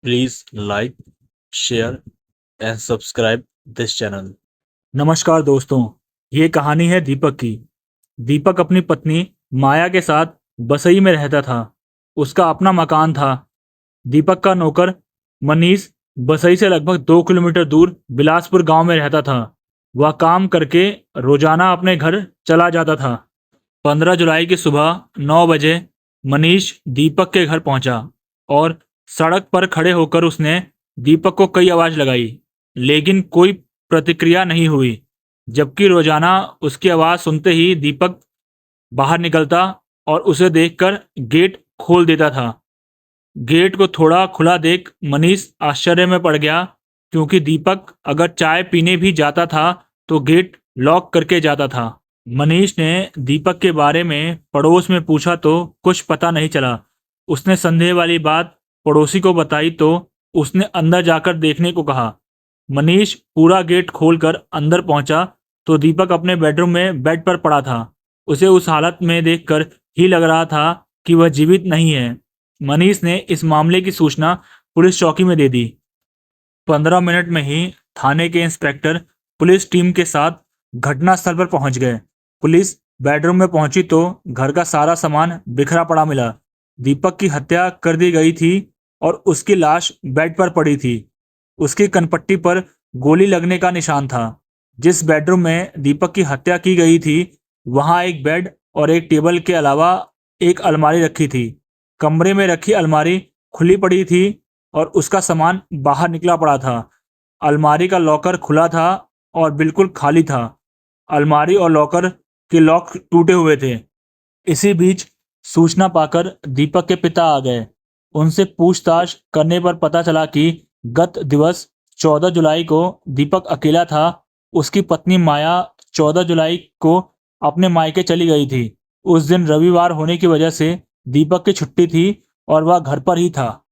Please like, share and subscribe this channel. नमस्कार दोस्तों, ये कहानी है दीपक की। दीपक अपनी पत्नी माया के साथ बसई में रहता था। उसका अपना मकान था। दीपक का नौकर मनीष बसई से लगभग 2 किलोमीटर दूर बिलासपुर गांव में रहता था। वह काम करके रोजाना अपने घर चला जाता था। 15 जुलाई की सुबह 9 बजे मनीष दीपक के घर पहुंचा और सड़क पर खड़े होकर उसने दीपक को कई आवाज लगाई, लेकिन कोई प्रतिक्रिया नहीं हुई। जबकि रोजाना उसकी आवाज सुनते ही दीपक बाहर निकलता और उसे देखकर गेट खोल देता था। गेट को थोड़ा खुला देख मनीष आश्चर्य में पड़ गया, क्योंकि दीपक अगर चाय पीने भी जाता था तो गेट लॉक करके जाता था। मनीष ने दीपक के बारे में पड़ोस में पूछा तो कुछ पता नहीं चला। उसने संदेह वाली बात पड़ोसी को बताई तो उसने अंदर जाकर देखने को कहा। मनीष पूरा गेट खोलकर अंदर पहुंचा तो दीपक अपने बेडरूम में बेड पर पड़ा था। उसे उस हालत में देखकर ही लग रहा था कि वह जीवित नहीं है। मनीष ने इस मामले की सूचना पुलिस चौकी में दे दी। 15 मिनट में ही थाने के इंस्पेक्टर पुलिस टीम के साथ घटनास्थल पर पहुंच गए। पुलिस बेडरूम में पहुंची तो घर का सारा सामान बिखरा पड़ा मिला। दीपक की हत्या कर दी गई थी और उसकी लाश बेड पर पड़ी थी। उसकी कनपट्टी पर गोली लगने का निशान था। जिस बेडरूम में दीपक की हत्या की गई थी, वहां एक बेड और एक टेबल के अलावा एक अलमारी रखी थी। कमरे में रखी अलमारी खुली पड़ी थी और उसका सामान बाहर निकला पड़ा था। अलमारी का लॉकर खुला था और बिल्कुल खाली था। अलमारी और लॉकर के लॉक टूटे हुए थे। इसी बीच सूचना पाकर दीपक के पिता आ गए। उनसे पूछताछ करने पर पता चला कि गत दिवस 14 जुलाई को दीपक अकेला था। उसकी पत्नी माया 14 जुलाई को अपने मायके चली गई थी। उस दिन रविवार होने की वजह से दीपक की छुट्टी थी और वह घर पर ही था।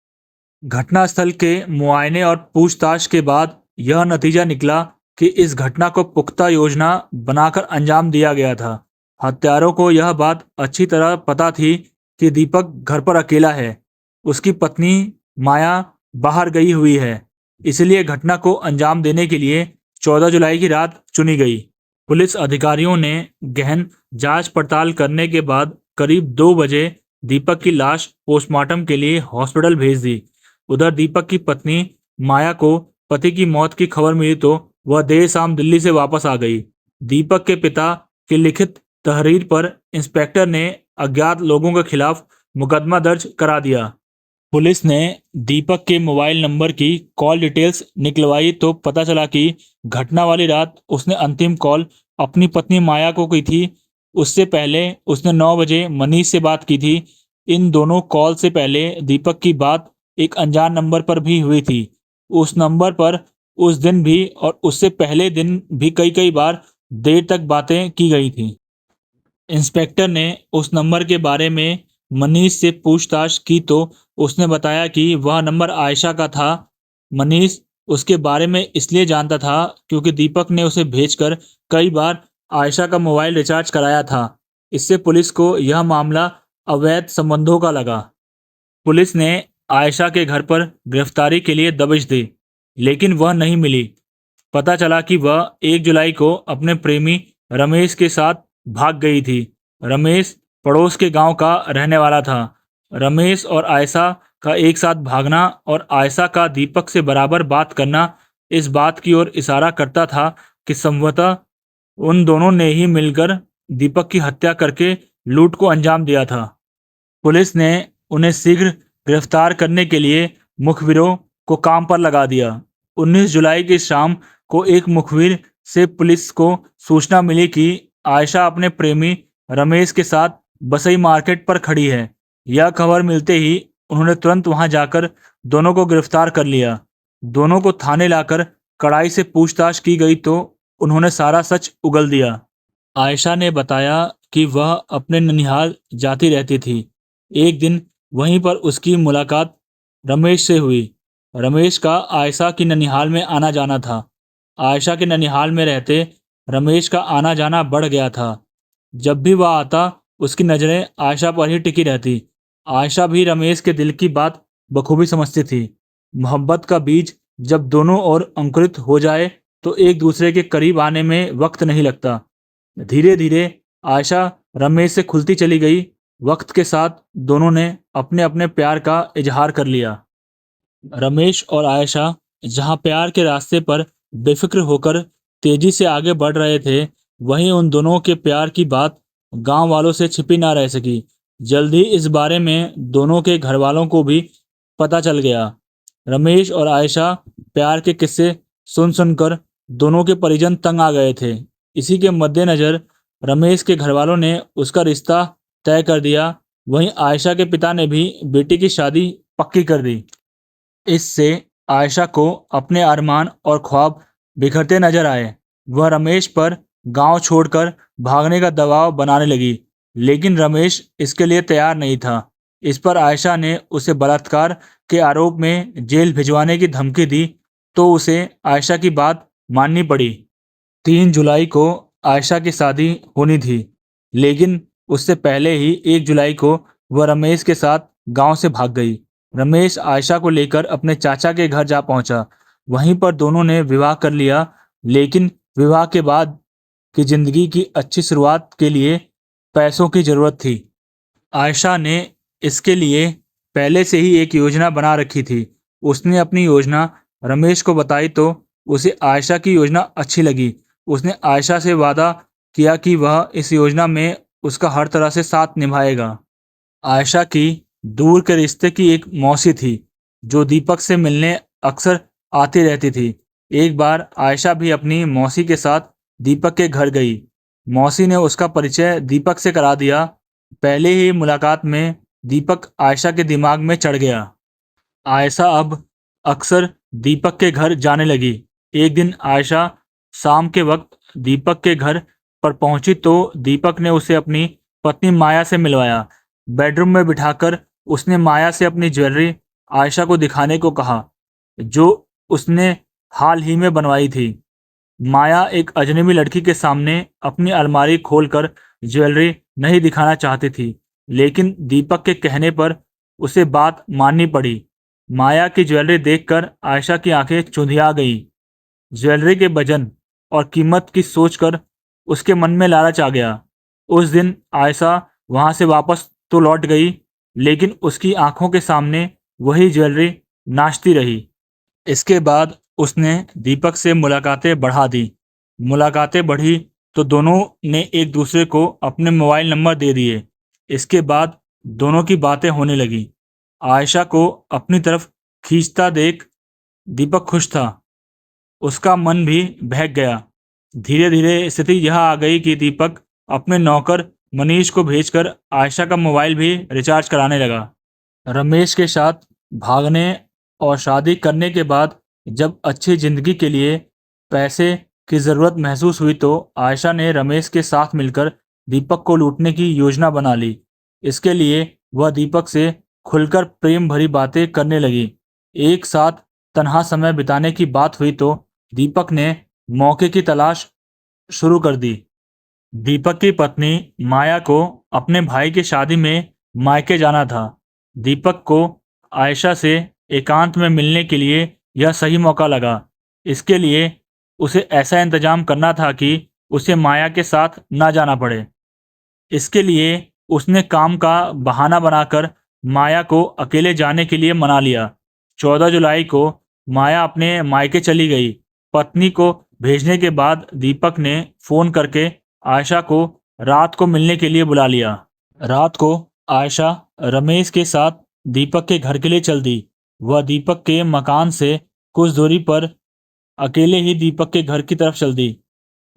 घटनास्थल के मुआयने और पूछताछ के बाद यह नतीजा निकला कि इस घटना को पुख्ता योजना बनाकर अंजाम दिया गया था। हत्यारों को यह बात अच्छी तरह पता थी कि दीपक घर पर अकेला है। उसकी पत्नी माया बाहर गई हुई है। इसलिए घटना को अंजाम देने के लिए 14 जुलाई की रात चुनी गई। पुलिस अधिकारियों ने गहन जांच पड़ताल करने के बाद करीब 2 बजे दीपक की लाश पोस्टमार्टम के लिए हॉस्पिटल भेज दी। उधर दीपक की पत्नी माया को पति की मौत की खबर मिली तो वह देर शाम दिल्ली से वापस आ गई। दीपक के पिता की लिखित तहरीर पर इंस्पेक्टर ने अज्ञात लोगों के खिलाफ मुकदमा दर्ज करा दिया। पुलिस ने दीपक के मोबाइल नंबर की कॉल डिटेल्स निकलवाई तो पता चला कि घटना वाली रात उसने अंतिम कॉल अपनी पत्नी माया को की थी। उससे पहले उसने 9 बजे मनीष से बात की थी। इन दोनों कॉल से पहले दीपक की बात एक अनजान नंबर पर भी हुई थी। उस नंबर पर उस दिन भी और उससे पहले दिन भी कई कई बार देर तक बातें की गई थी। इंस्पेक्टर ने उस नंबर के बारे में मनीष से पूछताछ की तो उसने बताया कि वह नंबर आयशा का था। मनीष उसके बारे में इसलिए जानता था क्योंकि दीपक ने उसे भेजकर कई बार आयशा का मोबाइल रिचार्ज कराया था। इससे पुलिस को यह मामला अवैध संबंधों का लगा। पुलिस ने आयशा के घर पर गिरफ्तारी के लिए दबिश दी, लेकिन वह नहीं मिली। पता चला कि वह 1 जुलाई को अपने प्रेमी रमेश के साथ भाग गई थी। रमेश पड़ोस के गांव का रहने वाला था। रमेश और आयशा का एक साथ भागना और आयशा का दीपक से बराबर बात करना इस बात की ओर इशारा करता था कि संभवतः उन दोनों ने ही मिलकर दीपक की हत्या करके लूट को अंजाम दिया था। पुलिस ने उन्हें शीघ्र गिरफ्तार करने के लिए मुखबिरों को काम पर लगा दिया। 19 जुलाई की शाम को एक मुखबिर से पुलिस को सूचना मिली कि आयशा अपने प्रेमी रमेश के साथ बसई मार्केट पर खड़ी है। यह खबर मिलते ही उन्होंने तुरंत वहां जाकर दोनों को गिरफ्तार कर लिया। दोनों को थाने लाकर कड़ाई से पूछताछ की गई तो उन्होंने सारा सच उगल दिया। आयशा ने बताया कि वह अपने ननिहाल जाती रहती थी। एक दिन वहीं पर उसकी मुलाकात रमेश से हुई। रमेश का आयशा की ननिहाल में आना जाना था। आयशा के ननिहाल में रहते रमेश का आना जाना बढ़ गया था। जब भी वह आता उसकी नज़रें आयशा पर ही टिकी रहती। आयशा भी रमेश के दिल की बात बखूबी समझती थी। मोहब्बत का बीज जब दोनों ओर अंकुरित हो जाए तो एक दूसरे के करीब आने में वक्त नहीं लगता। धीरे धीरे आयशा रमेश से खुलती चली गई। वक्त के साथ दोनों ने अपने अपने प्यार का इजहार कर लिया। रमेश और आयशा जहां प्यार के रास्ते पर बेफिक्र होकर तेजी से आगे बढ़ रहे थे, वहीं उन दोनों के प्यार की बात गांव वालों से छिपी ना रह सकी। जल्द ही इस बारे में दोनों के घर वालों को भी पता चल गया। रमेश और आयशा प्यार के किस्से सुन सुनकर दोनों के परिजन तंग आ गए थे। इसी के मद्देनजर रमेश के घर वालों ने उसका रिश्ता तय कर दिया। वहीं आयशा के पिता ने भी बेटी की शादी पक्की कर दी। इससे आयशा को अपने अरमान और ख्वाब बिखरते नजर आए। वह रमेश पर गांव छोड़कर भागने का दबाव बनाने लगी, लेकिन रमेश इसके लिए तैयार नहीं था। इस पर आयशा ने उसे बलात्कार के आरोप में जेल भिजवाने की धमकी दी, तो उसे आयशा की बात माननी पड़ी। 3 जुलाई को आयशा की शादी होनी थी, लेकिन उससे पहले ही 1 जुलाई को वह रमेश के साथ गांव से भाग गई। रमेश आयशा को लेकर अपने चाचा के घर जा पहुंचा। वहीं पर दोनों ने विवाह कर लिया, लेकिन विवाह के बाद की जिंदगी की अच्छी शुरुआत के लिए पैसों की जरूरत थी। आयशा ने इसके लिए पहले से ही एक योजना बना रखी थी। उसने अपनी योजना रमेश को बताई तो उसे आयशा की योजना अच्छी लगी। उसने आयशा से वादा किया कि वह इस योजना में उसका हर तरह से साथ निभाएगा। आयशा की दूर के रिश्ते की एक मौसी थी, जो दीपक से मिलने अक्सर आती रहती थी। एक बार आयशा भी अपनी मौसी के साथ दीपक के घर गई। मौसी ने उसका परिचय दीपक से करा दिया। पहले ही मुलाकात में दीपक आयशा के दिमाग में चढ़ गया। आयशा अब अक्सर दीपक के घर जाने लगी। एक दिन आयशा शाम के वक्त दीपक के घर पर पहुंची तो दीपक ने उसे अपनी पत्नी माया से मिलवाया। बेडरूम में बिठाकर उसने माया से अपनी ज्वेलरी आयशा को दिखाने को कहा, जो उसने हाल ही में बनवाई थी। माया एक अजनबी लड़की के सामने अपनी अलमारी खोलकर ज्वेलरी नहीं दिखाना चाहती थी, लेकिन दीपक के कहने पर उसे बात माननी पड़ी। माया की ज्वेलरी देखकर आयशा की आंखें चुंधिया गईं। ज्वेलरी के वजन और कीमत की सोचकर उसके मन में लालच आ गया। उस दिन आयशा वहां से वापस तो लौट गई, लेकिन उसकी आंखों के सामने वही ज्वेलरी नाचती रही। इसके बाद उसने दीपक से मुलाकातें बढ़ा दी। मुलाकातें बढ़ी तो दोनों ने एक दूसरे को अपने मोबाइल नंबर दे दिए। इसके बाद दोनों की बातें होने लगी। आयशा को अपनी तरफ खींचता देख दीपक खुश था। उसका मन भी बहक गया। धीरे धीरे स्थिति यह आ गई कि दीपक अपने नौकर मनीष को भेजकर आयशा का मोबाइल भी रिचार्ज कराने लगा। रमेश के साथ भागने और शादी करने के बाद जब अच्छी जिंदगी के लिए पैसे की ज़रूरत महसूस हुई तो आयशा ने रमेश के साथ मिलकर दीपक को लूटने की योजना बना ली। इसके लिए वह दीपक से खुलकर प्रेम भरी बातें करने लगी। एक साथ तन्हा समय बिताने की बात हुई तो दीपक ने मौके की तलाश शुरू कर दी। दीपक की पत्नी माया को अपने भाई की शादी में मायके जाना था। दीपक को आयशा से एकांत में मिलने के लिए यह सही मौका लगा। इसके लिए उसे ऐसा इंतजाम करना था कि उसे माया के साथ ना जाना पड़े। इसके लिए उसने काम का बहाना बनाकर माया को अकेले जाने के लिए मना लिया। 14 जुलाई को माया अपने मायके चली गई। पत्नी को भेजने के बाद दीपक ने फोन करके आयशा को रात को मिलने के लिए बुला लिया। रात को आयशा रमेश के साथ दीपक के घर के लिए चल दी। वह दीपक के मकान से कुछ दूरी पर अकेले ही दीपक के घर की तरफ चल दी।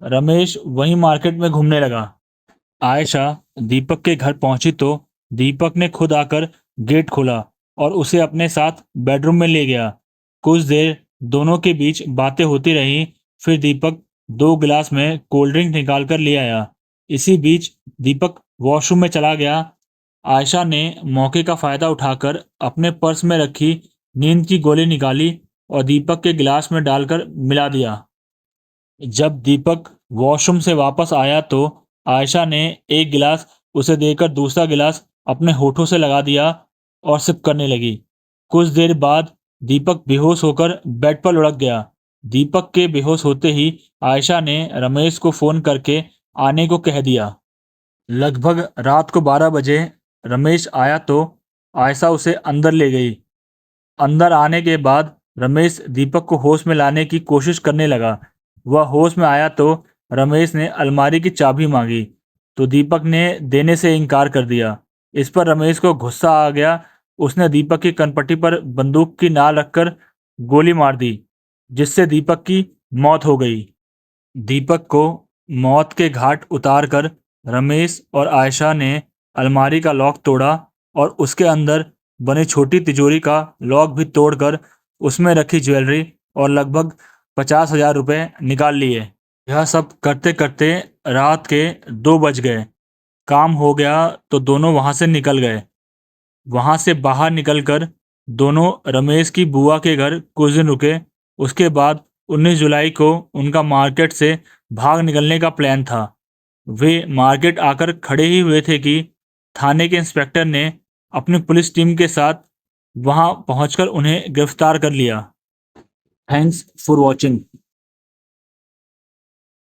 रमेश वहीं मार्केट में घूमने लगा। आयशा दीपक के घर पहुंची तो दीपक ने खुद आकर गेट खोला और उसे अपने साथ बेडरूम में ले गया। कुछ देर दोनों के बीच बातें होती रहीं। फिर दीपक 2 गिलास में कोल्ड ड्रिंक निकाल कर ले आया। इसी बीच दीपक वॉशरूम में चला गया। आयशा ने मौके का फायदा उठाकर अपने पर्स में रखी नींद की गोली निकाली और दीपक के गिलास में डालकर मिला दिया। जब दीपक वॉशरूम से वापस आया तो आयशा ने एक गिलास उसे देकर दूसरा गिलास अपने होठों से लगा दिया और सिप करने लगी। कुछ देर बाद दीपक बेहोश होकर बेड पर लुढ़क गया। दीपक के बेहोश होते ही आयशा ने रमेश को फोन करके आने को कह दिया। लगभग रात को 12 बजे रमेश आया तो आयशा उसे अंदर ले गई। अंदर आने के बाद रमेश दीपक को होश में लाने की कोशिश करने लगा। वह होश में आया तो रमेश ने अलमारी की चाबी मांगी तो दीपक ने देने से इनकार कर दिया। इस पर रमेश को गुस्सा आ गया। उसने दीपक की कनपट्टी पर बंदूक की नाल रखकर गोली मार दी, जिससे दीपक की मौत हो गई। दीपक को मौत के घाट उतारकर रमेश और आयशा ने अलमारी का लॉक तोड़ा और उसके अंदर बनी छोटी तिजोरी का लॉक भी तोड़कर उसमें रखी ज्वेलरी और लगभग 50,000 रुपये निकाल लिए। यह सब करते करते रात के 2 बज गए। काम हो गया तो दोनों वहां से निकल गए। वहां से बाहर निकलकर दोनों रमेश की बुआ के घर कुछ दिन रुके। उसके बाद 19 जुलाई को उनका मार्केट से भाग निकलने का प्लान था। वे मार्केट आकर खड़े ही हुए थे कि थाने के इंस्पेक्टर ने अपनी पुलिस टीम के साथ वहां पहुंचकर उन्हें गिरफ्तार कर लिया। Thanks for watching.